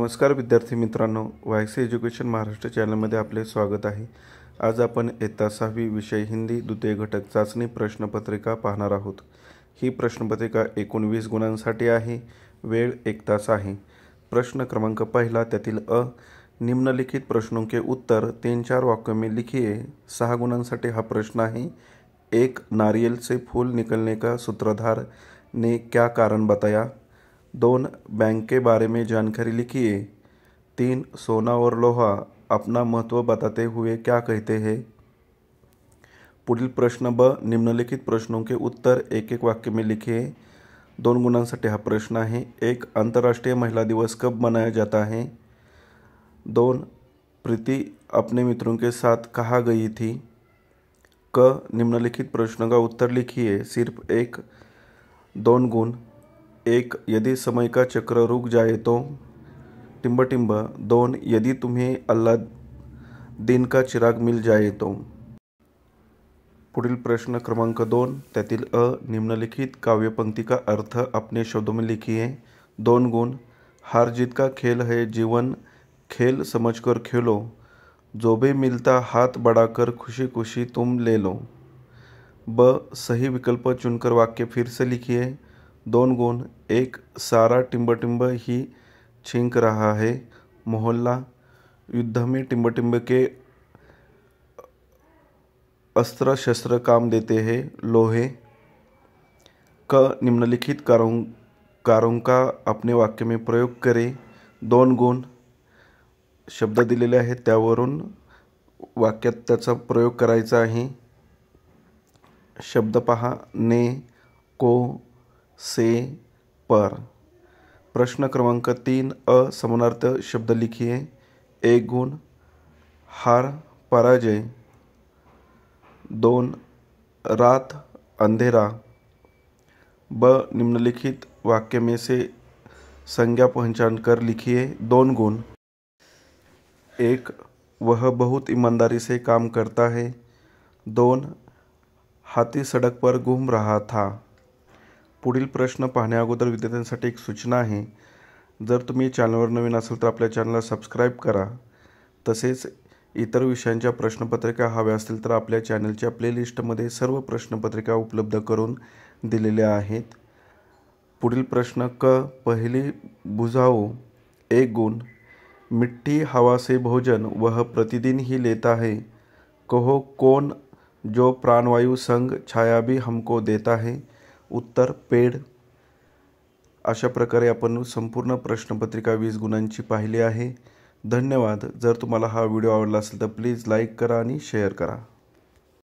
नमस्कार विद्यार्थी मित्रांनो, वायसी एज्युकेशन महाराष्ट्र चॅनलमध्ये आपले स्वागत आहे। आज आपण इयत्ता 6वी विषय हिंदी द्वितीय घटक चाचणी प्रश्नपत्रिका पाहणार आहोत। ही प्रश्नपत्रिका 19 गुणांसाठी आहे। वेळ 1 तास आहे। प्रश्न क्रमांक पहिला त्यातील अ, निम्नलिखित प्रश्नों के उत्तर 3-4 वाक्यों में लिखिए। 6 गुणांसाठी हा प्रश्न आहे। 1. नारियल से फूल निकलने का सूत्रधार ने क्या कारण बताया। 2. बैंक के बारे में जानकारी लिखिए। 3. सोना और लोहा अपना महत्व बताते हुए क्या कहते हैं। पुढील प्रश्न ब, निम्नलिखित प्रश्नों के उत्तर एक एक वाक्य में लिखिए। 2 गुणांसाठी हा प्रश्न आहे। 1. अंतर्राष्ट्रीय महिला दिवस कब मनाया जाता है। 2. प्रीति अपने मित्रों के साथ कहाँ गई थी। क, निम्नलिखित प्रश्नों का उत्तर लिखिए। सिर्फ 1, 2 गुण। 1. यदि समय का चक्र रुक जाए तो। टिंब टिंब। 2. यदि तुम्हें अल्लाह दिन का चिराग मिल जाए तो। पुढील प्रश्न क्रमांक 2 त्यातील अ, निम्नलिखित काव्यपंक्ति का अर्थ अपने शब्दों में लिखिए। 2 गुण। हार जीत का खेल है जीवन, खेल समझकर खेलो, जो भी मिलता हाथ बढ़ाकर खुशी खुशी तुम ले लो। ब, सही विकल्प चुनकर वाक्य फिर से लिखिए। 2 गुण। 1. सारा टिंब टिंब ही छींक रहा है, मोहल्ला युद्ध में टिंब टिंब के अस्त्र शस्त्र काम देते हैं, लोहे। क, निम्नलिखित कारों का अपने वाक्य में प्रयोग करें। 2 गुण। शब्द दिलेले आहेत त्यावरून वाक्यात त्याचा प्रयोग करायचा आहे। शब्द पहा, ने, को, से, पर। प्रश्न क्रमांक 3 अ, समानार्थ शब्द लिखिए। 1 गुण। हार, पराजय। 2. रात, अंधेरा। ब, निम्नलिखित वाक्य में से संज्ञा पहचान कर लिखिए। 2 गुण। 1. वह बहुत ईमानदारी से काम करता है। 2. हाथी सड़क पर घूम रहा था। पुढील प्रश्न पाहण्या अगोदर विद्यार्थ्यांसाठी एक सूचना आहे। जर तुम्ही चॅनलवर नवीन असाल तर आपल्या चॅनलला सबस्क्राईब करा। तसेच इतर विषयांच्या प्रश्नपत्रिका हव्या असतील तर आपल्या चॅनलच्या प्लेलिस्टमध्ये सर्व प्रश्नपत्रिका उपलब्ध करून दिलेल्या आहेत। पुढील प्रश्न क, पहली बुझाओ। 1 गुण। मिट्टी हवा से भोजन वह प्रतिदिन ही लेता है, कहो कौन जो प्राणवायु संग छाया भी हमको देता है। उत्तर, पेड़। अशा प्रकारे आपण संपूर्ण प्रश्नपत्रिका 20 गुणांची पाहिली आहे। धन्यवाद। जर तुम्हाला हा व्हिडिओ आवडला असेल तर प्लीज लाईक करा आणि शेअर करा।